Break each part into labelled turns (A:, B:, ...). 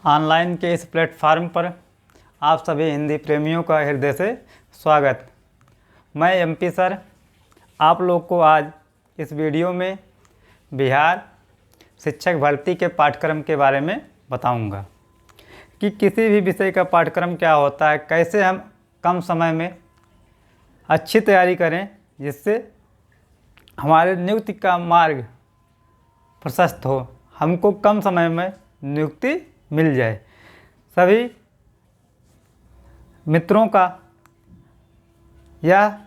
A: Online के इस platform पर आप सभी हिंदी प्रेमियों का हृदय से स्वागत। मैं एमपी सर आप लोग को आज इस वीडियो में बिहार शिक्षक भर्ती के पाठ्यक्रम के बारे में बताऊंगा कि किसी भी विषय का पाठ्यक्रम क्या होता है, कैसे हम कम समय में अच्छी तैयारी करें जिससे हमारे नियुक्ति का मार्ग प्रशस्त हो, हमको कम समय में नियुक्ति मिल जाए। सभी मित्रों का यह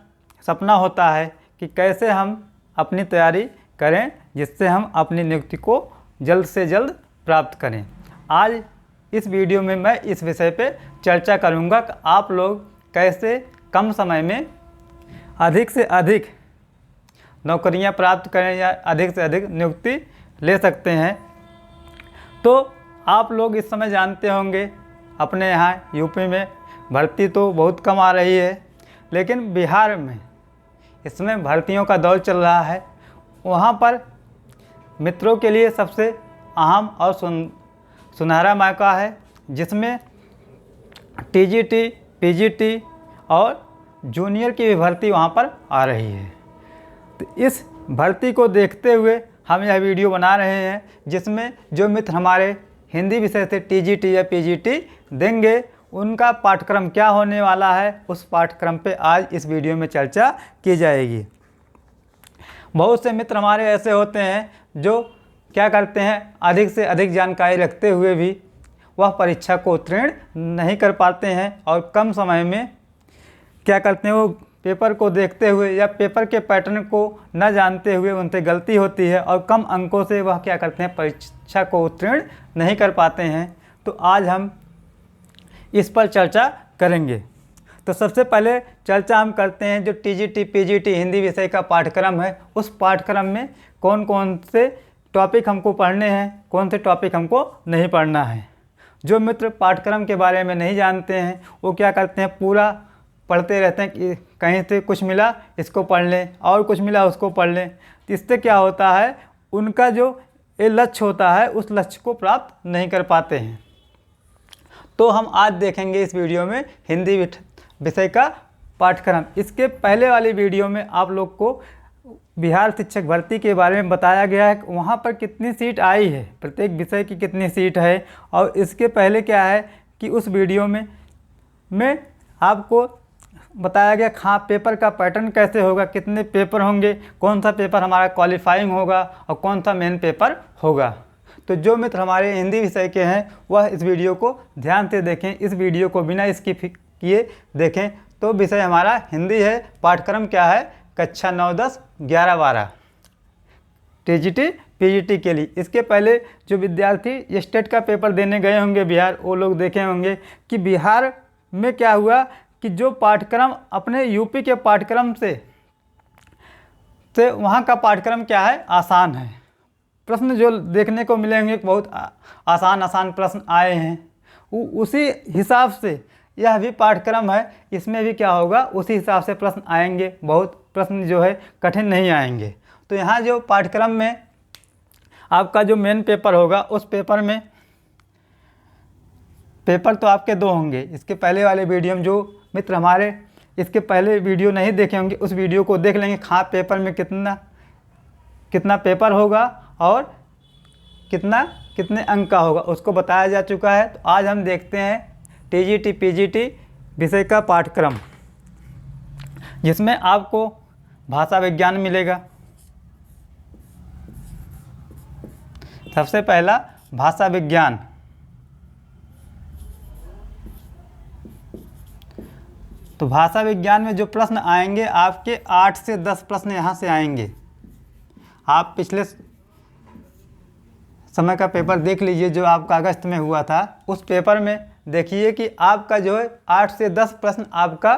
A: सपना होता है कि कैसे हम अपनी तैयारी करें जिससे हम अपनी नियुक्ति को जल्द से जल्द प्राप्त करें। आज इस वीडियो में मैं इस विषय पे चर्चा करूंगा कि आप लोग कैसे कम समय में अधिक से अधिक नौकरियां प्राप्त करें या अधिक से अधिक नियुक्ति ले सकते हैं। तो आप लोग इस समय जानते होंगे अपने यहाँ यूपी में भर्ती तो बहुत कम आ रही है, लेकिन बिहार में इस समय भर्तियों का दौर चल रहा है। वहाँ पर मित्रों के लिए सबसे अहम और सुनहरा मौका है जिसमें टीजीटी, पीजीटी और जूनियर की भी भर्ती वहाँ पर आ रही है। तो इस भर्ती को देखते हुए हम यह वीडियो बना रहे हैं जिसमें जो मित्र हमारे हिंदी विषय से टीजीटी या पीजीटी देंगे उनका पाठ्यक्रम क्या होने वाला है, उस पाठ्यक्रम पे आज इस वीडियो में चर्चा की जाएगी। बहुत से मित्र हमारे ऐसे होते हैं जो क्या करते हैं, अधिक से अधिक जानकारी रखते हुए भी वह परीक्षा को उत्तीर्ण नहीं कर पाते हैं और कम समय में क्या करते हैं, वो पेपर को देखते हुए या पेपर के पैटर्न को न जानते हुए उनसे गलती होती है और कम अंकों से वह क्या करते हैं, परीक्षा को उत्तीर्ण नहीं कर पाते हैं। तो आज हम इस पर चर्चा करेंगे। तो सबसे पहले चर्चा हम करते हैं जो टीजीटी पीजीटी हिंदी विषय का पाठ्यक्रम है, उस पाठ्यक्रम में कौन कौन से टॉपिक हमको पढ़ने हैं, कौन से टॉपिक हमको नहीं पढ़ना है। जो मित्र पाठ्यक्रम के बारे में नहीं जानते हैं वो क्या करते हैं, पूरा पढ़ते रहते हैं कि कहीं से कुछ मिला इसको पढ़ लें और कुछ मिला उसको पढ़ लें। तो इससे क्या होता है, उनका जो ये लक्ष्य होता है उस लक्ष्य को प्राप्त नहीं कर पाते हैं। तो हम आज देखेंगे इस वीडियो में हिंदी विषय का पाठ्यक्रम। इसके पहले वाली वीडियो में आप लोग को बिहार शिक्षक भर्ती के बारे में बताया गया है कि वहाँ पर कितनी सीट आई है, प्रत्येक विषय की कितनी सीट है। और इसके पहले क्या है कि उस वीडियो में आपको बताया गया हाँ पेपर का पैटर्न कैसे होगा, कितने पेपर होंगे, कौन सा पेपर हमारा क्वालिफाइंग होगा और कौन सा मेन पेपर होगा। तो जो मित्र हमारे हिंदी विषय के हैं वह इस वीडियो को ध्यान से देखें, इस वीडियो को बिना स्किप किए देखें। तो विषय हमारा हिंदी है, पाठ्यक्रम क्या है, कक्षा 9, 10, 11, 12 टीजीटी पीजीटी के लिए। इसके पहले जो विद्यार्थी स्टेट का पेपर देने गए होंगे बिहार, वो लोग देखे होंगे कि बिहार में क्या हुआ कि जो पाठ्यक्रम अपने यूपी के पाठ्यक्रम से वहाँ का पाठ्यक्रम क्या है, आसान है। प्रश्न जो देखने को मिलेंगे बहुत आसान प्रश्न आए हैं, उसी हिसाब से यह भी पाठ्यक्रम है, इसमें भी क्या होगा उसी हिसाब से प्रश्न आएंगे, बहुत प्रश्न जो है कठिन नहीं आएंगे। तो यहाँ जो पाठ्यक्रम में आपका जो मेन पेपर होगा उस पेपर में पेपर तो आपके 2 होंगे। इसके पहले वाले वीडियो में जो मित्र हमारे इसके पहले वीडियो नहीं देखे होंगे उस वीडियो को देख लेंगे, हाँ पेपर में कितना पेपर होगा और कितने अंक का होगा उसको बताया जा चुका है। तो आज हम देखते हैं टीजीटी पीजीटी विषय का पाठ्यक्रम जिसमें आपको भाषा विज्ञान मिलेगा। सबसे पहला भाषा विज्ञान। तो भाषा विज्ञान में जो प्रश्न आएंगे आपके 8 से 10 प्रश्न यहाँ से आएंगे। आप पिछले समय का पेपर देख लीजिए जो आपका अगस्त में हुआ था, उस पेपर में देखिए कि आपका जो है 8 से 10 प्रश्न आपका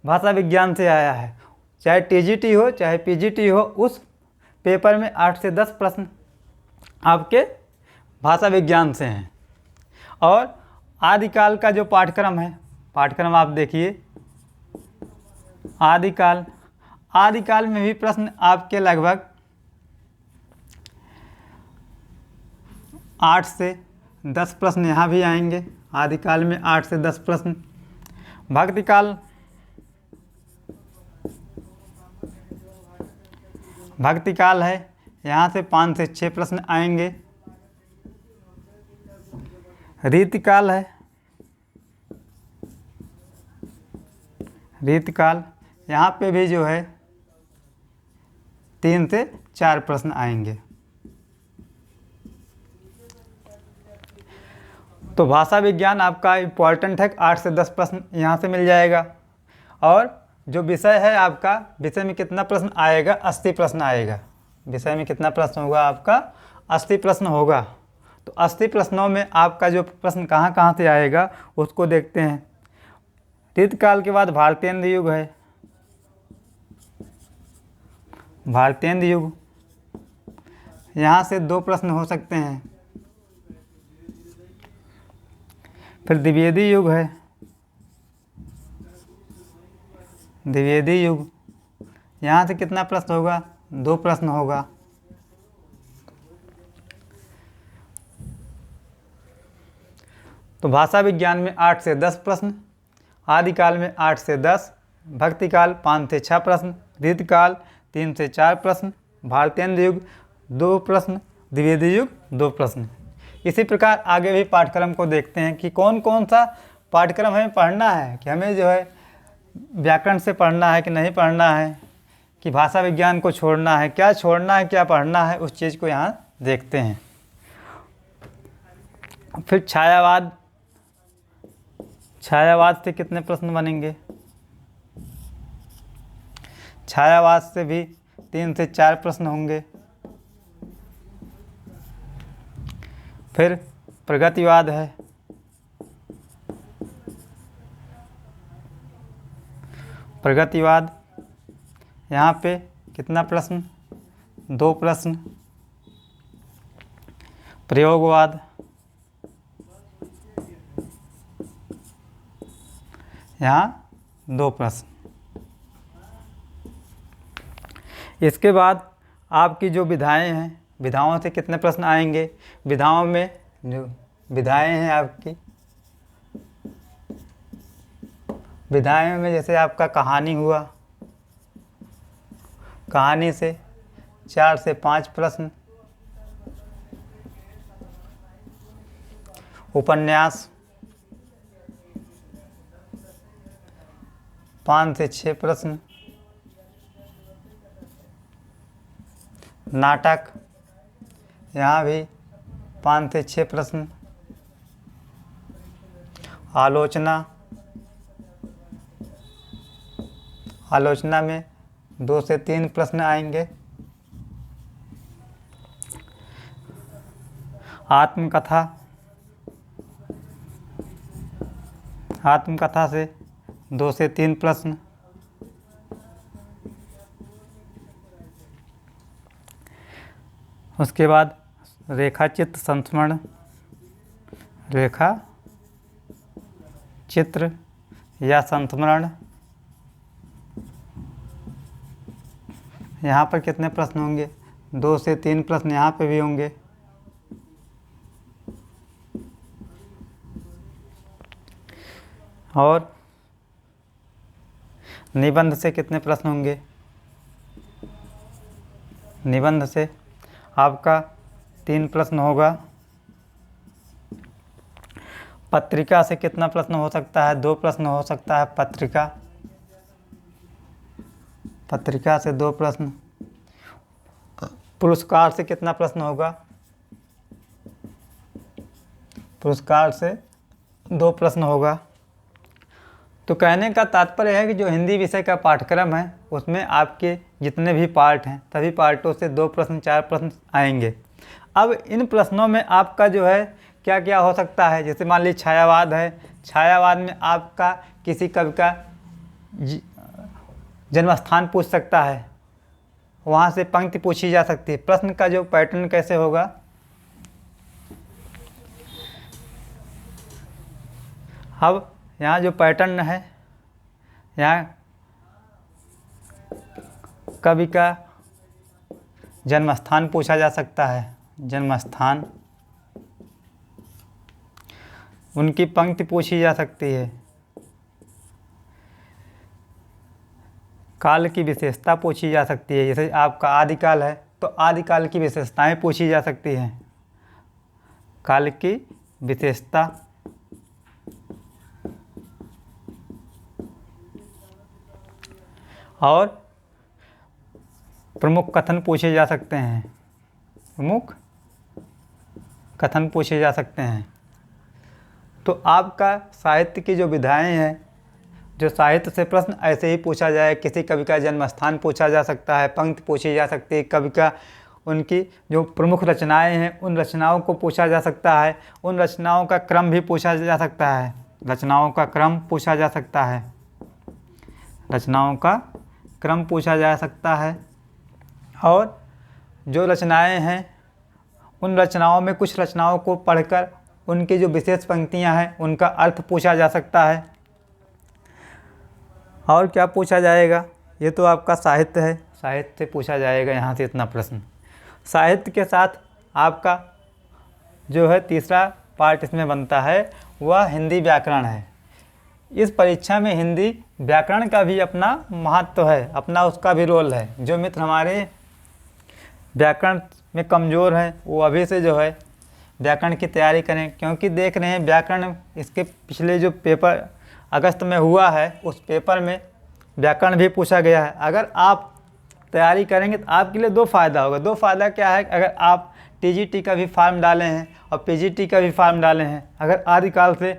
A: भाषा विज्ञान से आया है। चाहे टीजीटी हो चाहे पीजीटी हो, उस पेपर में 8 से 10 प्रश्न आपके भाषा विज्ञान से हैं। और आदिकाल का जो पाठ्यक्रम है, पाठ्यक्रम आप देखिए आदिकाल में भी प्रश्न आपके लगभग 8 से 10 प्रश्न यहाँ भी आएंगे। आदिकाल में 8 से 10 प्रश्न। भक्तिकाल है, यहाँ से 5 से 6 प्रश्न आएंगे। रीतिकाल है, रीतिकाल यहाँ पे भी जो है 3 से 4 प्रश्न आएंगे। तो भाषा विज्ञान आपका इम्पॉर्टेंट है, 8 से 10 प्रश्न यहाँ से मिल जाएगा। और जो विषय है आपका, विषय में कितना प्रश्न आएगा? 80 प्रश्न आएगा। विषय में कितना प्रश्न होगा आपका? 80 प्रश्न होगा। तो 80 प्रश्नों में आपका जो प्रश्न कहाँ कहाँ से आएगा उसको देखते हैं। रीतकाल के बाद भारतेंद्र युग है। भारतेंद्र युग, यहाँ से 2 प्रश्न हो सकते हैं। फिर द्विवेदी युग है। द्विवेदी युग, यहाँ से कितना प्रश्न होगा? 2 प्रश्न होगा। तो भाषा विज्ञान में 8 से 10 प्रश्न, आदिकाल में 8 से 10, भक्तिकाल 5 से 6 प्रश्न, रीतकाल 3 से 4 प्रश्न, भारतेंद्र युग 2 प्रश्न, द्विवेदी युग 2 प्रश्न। इसी प्रकार आगे भी पाठ्यक्रम को देखते हैं कि कौन कौन सा पाठ्यक्रम हमें पढ़ना है, कि हमें जो है व्याकरण से पढ़ना है कि नहीं पढ़ना है, कि भाषा विज्ञान को छोड़ना है, क्या छोड़ना है क्या पढ़ना है, उस चीज़ को यहाँ देखते हैं। फिर छायावाद, छायावाद से कितने प्रश्न बनेंगे? छायावाद से भी 3 से 4 प्रश्न होंगे। फिर प्रगतिवाद है। प्रगतिवाद, यहाँ पे कितना प्रश्न? 2 प्रश्न। प्रयोगवाद, यहाँ 2 प्रश्न। इसके बाद आपकी जो विधाएं हैं, विधाओं से कितने प्रश्न आएंगे? विधाओं में जो विधाएं हैं आपकी, विधाएं में जैसे आपका कहानी हुआ, कहानी से 4 से 5 प्रश्न। उपन्यास 5 से 6 प्रश्न। नाटक, यहाँ भी 5 से 6 प्रश्न। आलोचना, आलोचना में 2 से 3 प्रश्न आएंगे। आत्मकथा, आत्मकथा से 2 से 3 प्रश्न। उसके बाद रेखा चित्र संस्मरण, रेखा चित्र या संस्मरण, यहाँ पर कितने प्रश्न होंगे? 2 से 3 प्रश्न यहाँ पे भी होंगे। और निबंध से कितने प्रश्न होंगे? निबंध से आपका 3 प्रश्न होगा। पत्रिका से कितना प्रश्न हो सकता है? 2 प्रश्न हो सकता है पत्रिका, पत्रिका से 2 प्रश्न। पुरस्कार से कितना प्रश्न होगा? पुरस्कार से 2 प्रश्न होगा। तो कहने का तात्पर्य है कि जो हिंदी विषय का पाठ्यक्रम है उसमें आपके जितने भी पार्ट हैं सभी पार्टों से 2 प्रश्न 4 प्रश्न आएंगे। अब इन प्रश्नों में आपका जो है क्या क्या हो सकता है? जैसे मान लीजिए छायावाद है, छायावाद में आपका किसी कवि का जन्मस्थान पूछ सकता है, वहाँ से पंक्ति पूछी जा सकती है। प्रश्न का जो पैटर्न कैसे होगा? अब यहाँ जो पैटर्न है, यहाँ कवि का जन्मस्थान पूछा जा सकता है, जन्मस्थान। उनकी पंक्ति पूछी जा सकती है। काल की विशेषता पूछी जा सकती है, जैसे आपका आदिकाल है तो आदिकाल की विशेषताएं पूछी जा सकती हैं। काल की विशेषता और प्रमुख कथन पूछे जा सकते हैं। प्रमुख कथन पूछे जा सकते हैं। तो आपका साहित्य की जो विधाएं हैं, जो साहित्य से प्रश्न ऐसे ही पूछा जाए, किसी कवि का जन्म स्थान पूछा जा सकता है, पंक्ति पूछी जा सकती है, कवि का उनकी जो प्रमुख रचनाएं हैं उन रचनाओं को पूछा जा सकता है, उन रचनाओं का क्रम भी पूछा जा सकता है। रचनाओं का क्रम पूछा जा सकता है। रचनाओं का क्रम पूछा जा सकता है। और जो रचनाएं हैं उन रचनाओं में कुछ रचनाओं को पढ़कर उनकी जो विशेष पंक्तियां हैं उनका अर्थ पूछा जा सकता है। और क्या पूछा जाएगा, ये तो आपका साहित्य है, साहित्य से पूछा जाएगा यहाँ से इतना प्रश्न। साहित्य के साथ आपका जो है तीसरा पार्ट इसमें बनता है वह हिंदी व्याकरण है। इस परीक्षा में हिंदी व्याकरण का भी अपना महत्व है, अपना उसका भी रोल है। जो मित्र हमारे व्याकरण में कमज़ोर हैं वो अभी से जो है व्याकरण की तैयारी करें, क्योंकि देख रहे हैं व्याकरण इसके पिछले जो पेपर अगस्त में हुआ है उस पेपर में व्याकरण भी पूछा गया है। अगर आप तैयारी करेंगे तो आपके लिए दो फ़ायदा होगा। दो फ़ायदा क्या है, अगर आप टीजीटी का भी फॉर्म डाले हैं और पीजीटी का भी फॉर्म डाले हैं, अगर आदिकाल से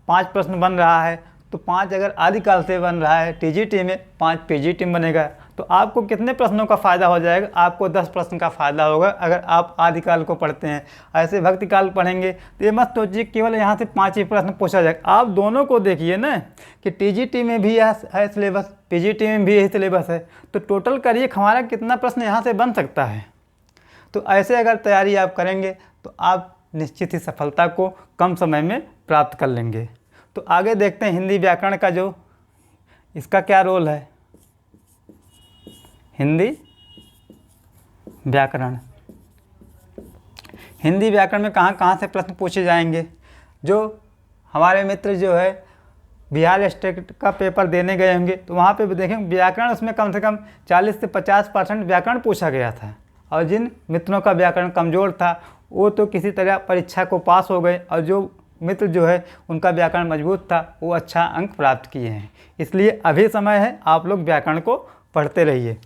A: 5 प्रश्न बन रहा है तो 5 अगर आदिकाल से बन रहा है टीजीटी में, 5 पीजीटी में बनेगा, तो आपको कितने प्रश्नों का फ़ायदा हो जाएगा, आपको 10 प्रश्न का फ़ायदा होगा अगर आप आदिकाल को पढ़ते हैं। ऐसे भक्तिकाल पढ़ेंगे तो ये मत सोचिए केवल यहाँ से 5 ही प्रश्न पूछा जाएगा। आप दोनों को देखिए ना कि टीजीटी में भी है सिलेबस, पीजीटी में भी यही सिलेबस है, तो टोटल करिए हमारा कितना प्रश्न यहाँ से बन सकता है। तो ऐसे अगर तैयारी आप करेंगे तो आप निश्चित ही सफलता को कम समय में प्राप्त कर लेंगे। तो आगे देखते हैं हिंदी व्याकरण का जो इसका क्या रोल है। हिंदी व्याकरण, हिंदी व्याकरण में कहाँ कहाँ से प्रश्न पूछे जाएंगे। जो हमारे मित्र जो है बिहार स्टेट का पेपर देने गए होंगे तो वहाँ पे भी देखेंगे व्याकरण उसमें कम से कम 40 से 50% व्याकरण पूछा गया था। और जिन मित्रों का व्याकरण कमज़ोर था वो तो किसी तरह परीक्षा को पास हो गए, और जो मित्र जो है उनका व्याकरण मजबूत था वो अच्छा अंक प्राप्त किए हैं। इसलिए अभी समय है, आप लोग व्याकरण को पढ़ते रहिए।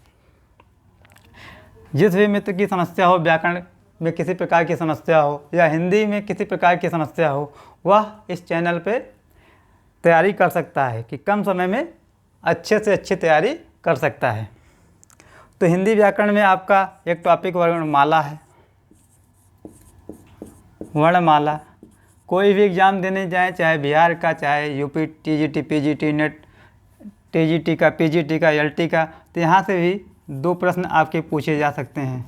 A: जिस भी मित्र की समस्या हो, व्याकरण में किसी प्रकार की समस्या हो या हिंदी में किसी प्रकार की समस्या हो, वह इस चैनल पे तैयारी कर सकता है कि कम समय में अच्छे से अच्छी तैयारी कर सकता है। तो हिंदी व्याकरण में आपका एक टॉपिक वर्णमाला है। वर्णमाला कोई भी एग्ज़ाम देने जाएं, चाहे बिहार का, चाहे UP TGT, PGT, net TGT का, पीजीटी का, एलटी का, तो यहाँ से भी 2 प्रश्न आपके पूछे जा सकते हैं।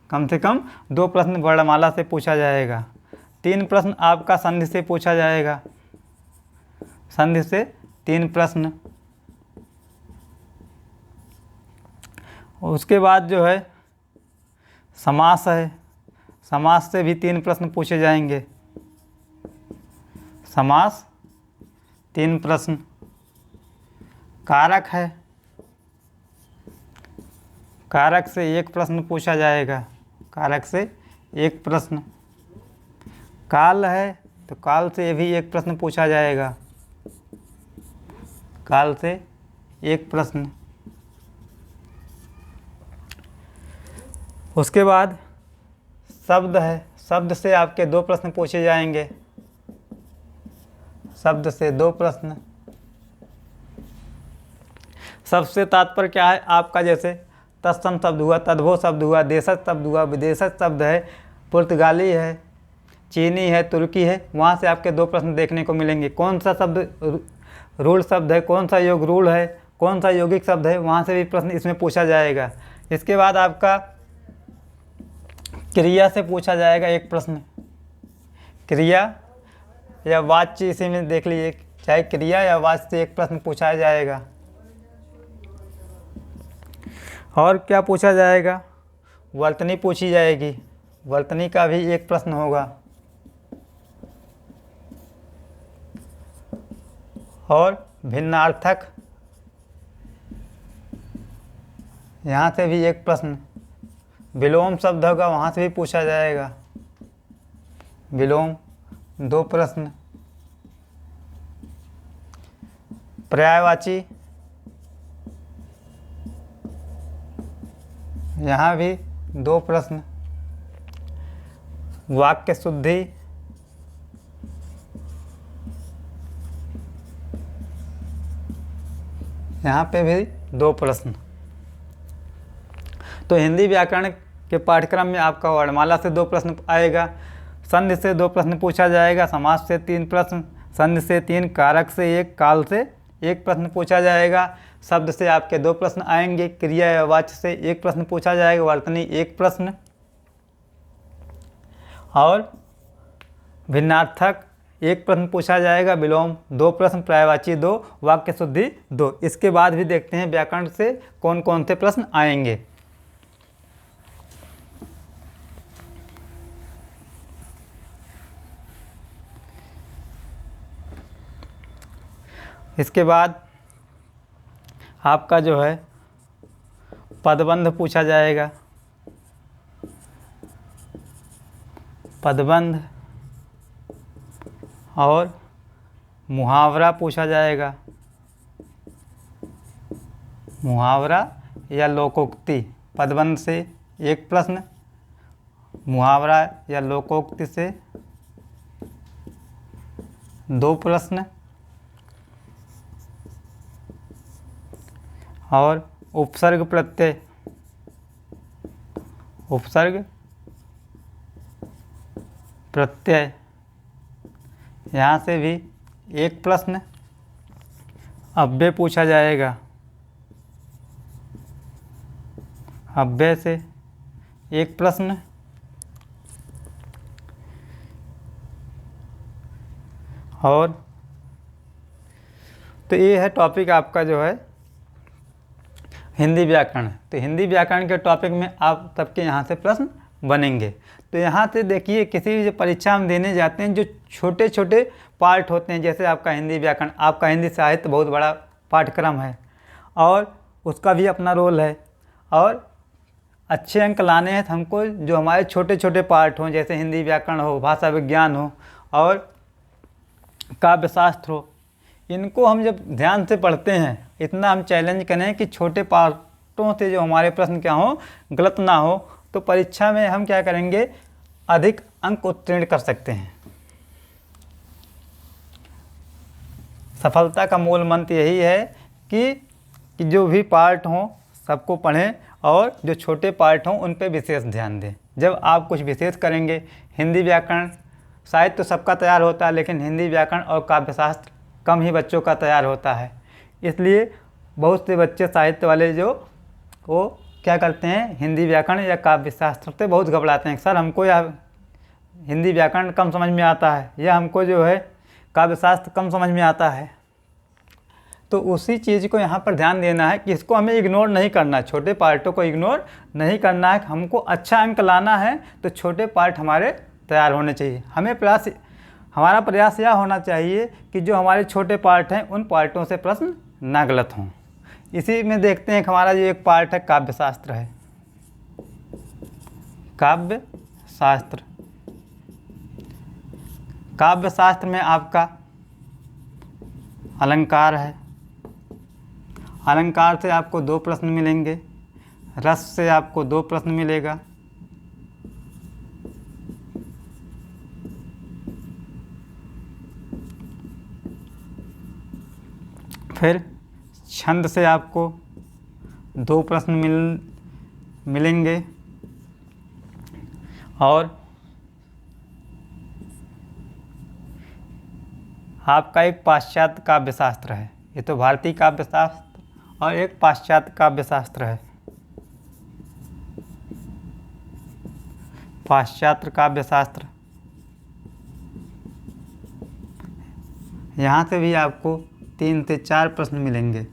A: कम से कम 2 प्रश्न वर्णमाला से पूछा जाएगा। 3 प्रश्न आपका संधि से पूछा जाएगा। संधि से 3 प्रश्न। उसके बाद जो है समास है, समास से भी 3 प्रश्न पूछे जाएंगे। समास 3 प्रश्न। कारक है, कारक से 1 प्रश्न पूछा जाएगा। कारक से 1 प्रश्न। काल है तो काल से भी 1 प्रश्न पूछा जाएगा। काल से 1 प्रश्न। उसके बाद शब्द है, शब्द से आपके 2 प्रश्न पूछे जाएंगे। शब्द से 2 प्रश्न। शब्द से तात्पर्य क्या है आपका, जैसे तत्सम शब्द हुआ, तद्भव शब्द हुआ, देशज शब्द हुआ, विदेशज शब्द है, पुर्तगाली है, चीनी है, तुर्की है, वहाँ से आपके 2 प्रश्न देखने को मिलेंगे। कौन सा शब्द रूढ़ शब्द है, कौन सा योग रूढ़ है, कौन सा यौगिक शब्द है, वहाँ से भी प्रश्न इसमें पूछा जाएगा। इसके बाद आपका क्रिया से पूछा जाएगा 1 प्रश्न। क्रिया या वाच्य, इसी में देख लीजिए, चाहे क्रिया या वाच्य से 1 प्रश्न पूछा जाएगा। और क्या पूछा जाएगा, वर्तनी पूछी जाएगी। वर्तनी का भी 1 प्रश्न होगा। और भिन्नार्थक, यहाँ से भी एक प्रश्न। विलोम शब्द होगा, वहाँ से भी पूछा जाएगा। विलोम 2 प्रश्न। पर्यायवाची, यहाँ भी 2 प्रश्न। वाक्य शुद्धि, यहाँ पे भी 2 प्रश्न। तो हिंदी व्याकरण के पाठ्यक्रम में आपका वर्णमाला से 2 प्रश्न आएगा, संधि से 2 प्रश्न पूछा जाएगा, समास से 3 प्रश्न, संधि से 3, कारक से 1, काल से 1 प्रश्न पूछा जाएगा। शब्द से आपके 2 प्रश्न आएंगे, क्रिया या वाच्य से 1 प्रश्न पूछा जाएगा, वर्तनी 1 प्रश्न, और भिन्नार्थक 1 प्रश्न पूछा जाएगा, विलोम 2 प्रश्न, पर्यायवाची 2, वाक्य शुद्धि 2। इसके बाद भी देखते हैं व्याकरण से कौन कौन से प्रश्न आएंगे। इसके बाद आपका जो है पदबंध पूछा जाएगा, पदबंध, और मुहावरा पूछा जाएगा, मुहावरा या लोकोक्ति। पदबंध से 1 प्रश्न, मुहावरा या लोकोक्ति से 2 प्रश्न, और उपसर्ग प्रत्यय, उपसर्ग प्रत्यय, यहाँ से भी 1 प्रश्न। अव्यय पूछा जाएगा, अव्यय से 1 प्रश्न, और तो ये है टॉपिक आपका जो है हिंदी व्याकरण। तो हिंदी व्याकरण के टॉपिक में आप सबके यहाँ से प्रश्न बनेंगे। तो यहाँ से देखिए, किसी भी परीक्षा हम देने जाते हैं, जो छोटे छोटे पार्ट होते हैं, जैसे आपका हिंदी व्याकरण, आपका हिंदी साहित्य बहुत बड़ा पाठ्यक्रम है और उसका भी अपना रोल है, और अच्छे अंक लाने हैं तो हमको जो हमारे छोटे छोटे पार्ट हों, जैसे हिंदी व्याकरण हो, भाषा विज्ञान हो और काव्यशास्त्र हो, इनको हम जब ध्यान से पढ़ते हैं, इतना हम चैलेंज करें कि छोटे पार्टों से जो हमारे प्रश्न क्या हो, गलत ना हो, तो परीक्षा में हम क्या करेंगे, अधिक अंक उत्तीर्ण कर सकते हैं। सफलता का मूल मंत्र यही है कि जो भी पार्ट हों सबको पढ़ें, और जो छोटे पार्ट हों उन पे विशेष ध्यान दें। जब आप कुछ विशेष करेंगे, हिंदी व्याकरण साहित्य तो सबका तैयार होता है, लेकिन हिंदी व्याकरण और काव्यशास्त्र कम ही बच्चों का तैयार होता है। इसलिए बहुत से बच्चे साहित्य वाले जो वो क्या करते हैं, हिंदी व्याकरण या काव्यशास्त्र से बहुत घबराते हैं, सर हमको या हिंदी व्याकरण कम समझ में आता है, या हमको जो है काव्यशास्त्र कम समझ में आता है। तो उसी चीज़ को यहाँ पर ध्यान देना है कि इसको हमें इग्नोर नहीं करना है, छोटे पार्टों को इग्नोर नहीं करना है। हमको अच्छा अंक लाना है तो छोटे पार्ट हमारे तैयार होने चाहिए। हमारा प्रयास यह होना चाहिए कि जो हमारे छोटे पार्ट हैं उन पार्टों से प्रश्न ना गलत हों। इसी में देखते हैं कि हमारा जो एक पार्ट है काव्यशास्त्र है, काव्यशास्त्र। काव्यशास्त्र में आपका अलंकार है, अलंकार से आपको 2 प्रश्न मिलेंगे, रस से आपको 2 प्रश्न मिलेगा, फिर छंद से आपको 2 प्रश्न मिलेंगे, और आपका एक पाश्चात्य काव्यशास्त्र है। ये तो भारतीय काव्यशास्त्र और एक पाश्चात्य काव्यशास्त्र है। पाश्चात्य काव्यशास्त्र, यहाँ से भी आपको 3 से 4 प्रश्न मिलेंगे।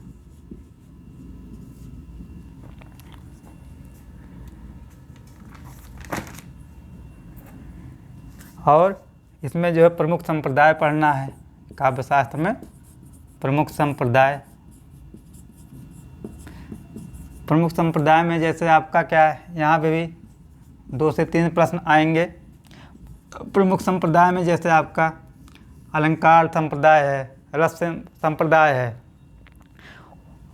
A: और इसमें जो है प्रमुख संप्रदाय पढ़ना है काव्यशास्त्र में, प्रमुख संप्रदाय। प्रमुख संप्रदाय में जैसे आपका क्या है, यहाँ पे भी 2 से 3 प्रश्न आएंगे। प्रमुख संप्रदाय में जैसे आपका अलंकार संप्रदाय है, रस संप्रदाय है,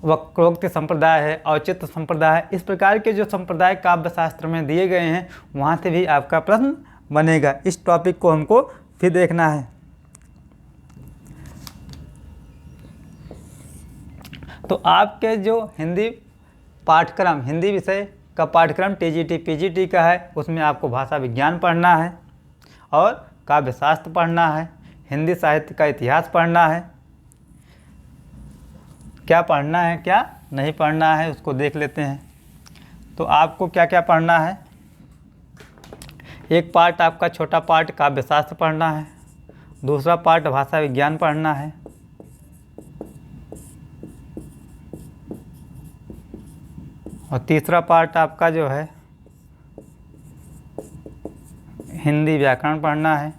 A: वक्रोक्ति संप्रदाय है, औचित्य संप्रदाय है। इस प्रकार के जो संप्रदाय काव्य शास्त्र में दिए गए हैं वहाँ से भी आपका प्रश्न बनेगा। इस टॉपिक को हमको फिर देखना है। तो आपके जो हिंदी पाठ्यक्रम, हिंदी विषय का पाठ्यक्रम टीजीटी पीजीटी का है, उसमें आपको भाषा विज्ञान पढ़ना है और काव्य शास्त्र पढ़ना है, हिंदी साहित्य का इतिहास पढ़ना है। क्या पढ़ना है क्या नहीं पढ़ना है उसको देख लेते हैं। तो आपको क्या क्या पढ़ना है, एक पार्ट आपका छोटा पार्ट काव्य शास्त्र पढ़ना है, दूसरा पार्ट भाषा विज्ञान पढ़ना है, और तीसरा पार्ट आपका जो है हिंदी व्याकरण पढ़ना है,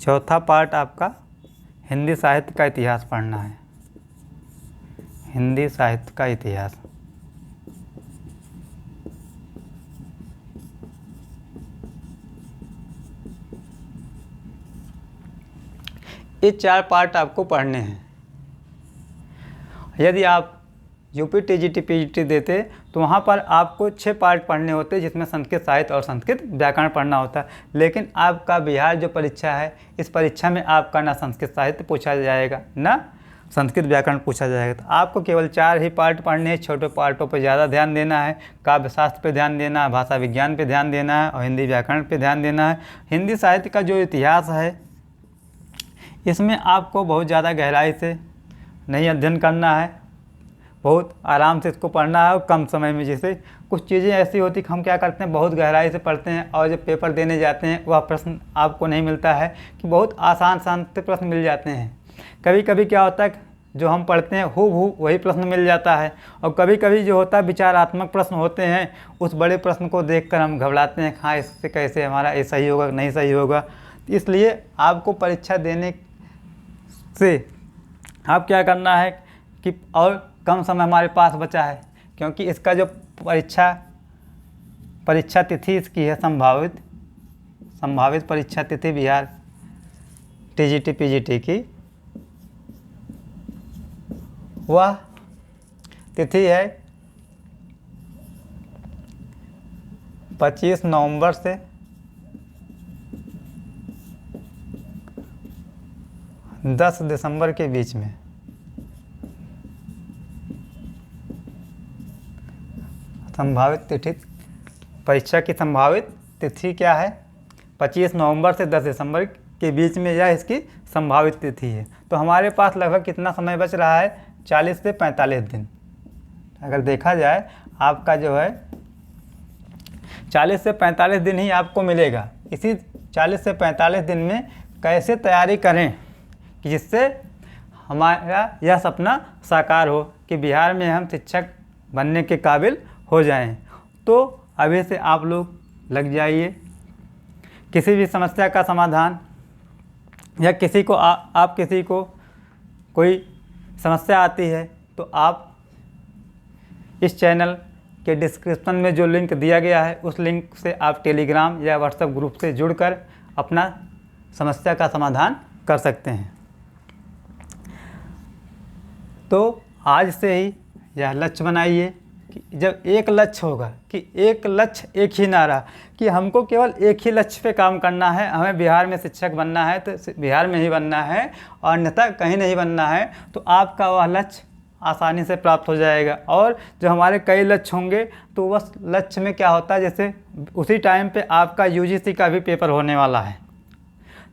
A: चौथा पार्ट आपका हिंदी साहित्य का इतिहास पढ़ना है, हिंदी साहित्य का इतिहास। ये 4 पार्ट आपको पढ़ने हैं। यदि आप यूपी टीजीटी पीजीटी देते तो वहाँ पर आपको 6 पार्ट पढ़ने होते, जिसमें संस्कृत साहित्य और संस्कृत व्याकरण पढ़ना होता। लेकिन आपका बिहार जो परीक्षा है, इस परीक्षा में आपका ना संस्कृत साहित्य पूछा जाएगा ना संस्कृत व्याकरण पूछा जाएगा। तो आपको केवल 4 ही पार्ट पढ़ने हैं। छोटे पार्टों पर ज़्यादा ध्यान देना है, काव्य शास्त्र पर ध्यान देना है, भाषा विज्ञान पर ध्यान देना है और हिंदी व्याकरण पर ध्यान देना है। हिंदी साहित्य का जो इतिहास है, इसमें आपको बहुत ज़्यादा गहराई से नहीं अध्ययन करना है, बहुत आराम से इसको पढ़ना है और कम समय में। जैसे कुछ चीज़ें ऐसी होती कि हम क्या करते हैं, बहुत गहराई से पढ़ते हैं और जब पेपर देने जाते हैं वह प्रश्न आपको नहीं मिलता है कि बहुत आसान से प्रश्न मिल जाते हैं। कभी कभी क्या होता है, जो हम पढ़ते हैं हूबहू वही प्रश्न मिल जाता है, और कभी कभी जो होता है विचारात्मक प्रश्न होते हैं, उस बड़े प्रश्न को देखकर हम घबराते हैं, हाँ इससे कैसे हमारा ये सही होगा नहीं सही होगा। इसलिए आपको परीक्षा देने से आप क्या करना है कि, और कम समय हमारे पास बचा है, क्योंकि इसका जो परीक्षा तिथि इसकी है संभावित परीक्षा तिथि बिहार टीजीटी पीजीटी की, वह तिथि है 25 नवंबर से 10 दिसंबर के बीच में। संभावित तिथि, परीक्षा की संभावित तिथि क्या है, 25 नवंबर से 10 दिसंबर के बीच में यह इसकी संभावित तिथि है। तो हमारे पास लगभग कितना समय बच रहा है, 40 से 45 दिन। अगर देखा जाए आपका जो है 40 से 45 दिन ही आपको मिलेगा। इसी 40 से 45 दिन में कैसे तैयारी करें कि जिससे हमारा यह सपना साकार हो कि बिहार में हम शिक्षक बनने के काबिल हो जाएं। तो अभी से आप लोग लग जाइए। किसी भी समस्या का समाधान या किसी को आप किसी को कोई समस्या आती है तो आप इस चैनल के डिस्क्रिप्शन में जो लिंक दिया गया है उस लिंक से आप टेलीग्राम या व्हाट्सएप ग्रुप से जुड़कर अपना समस्या का समाधान कर सकते हैं। तो आज से ही यह लक्ष्य बनाइए कि जब एक लक्ष्य होगा, कि एक लक्ष्य एक ही नारा, कि हमको केवल एक ही लक्ष्य पे काम करना है, हमें बिहार में शिक्षक बनना है तो बिहार में ही बनना है और अन्यथा कहीं नहीं बनना है, तो आपका वह लक्ष्य आसानी से प्राप्त हो जाएगा। और जो हमारे कई लक्ष्य होंगे तो उस लक्ष्य में क्या होता है, जैसे उसी टाइम पे आपका यूजीसी का भी पेपर होने वाला है।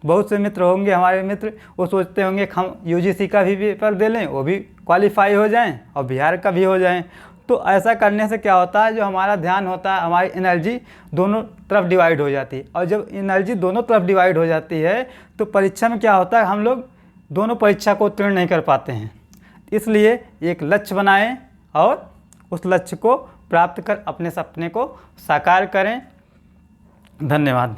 A: बहुत से मित्र होंगे हमारे मित्र, वो सोचते होंगे हम यूजीसी का भी पेपर दे लें, वो भी क्वालिफाई हो जाएं और बिहार का भी हो जाएं। तो ऐसा करने से क्या होता है, जो हमारा ध्यान होता है, हमारी एनर्जी दोनों तरफ डिवाइड हो जाती है। और जब एनर्जी दोनों तरफ डिवाइड हो जाती है तो परीक्षा में क्या होता है, हम लोग दोनों परीक्षा को उत्तीर्ण नहीं कर पाते हैं। इसलिए एक लक्ष्य बनाएं और उस लक्ष्य को प्राप्त कर अपने सपने को साकार करें। धन्यवाद।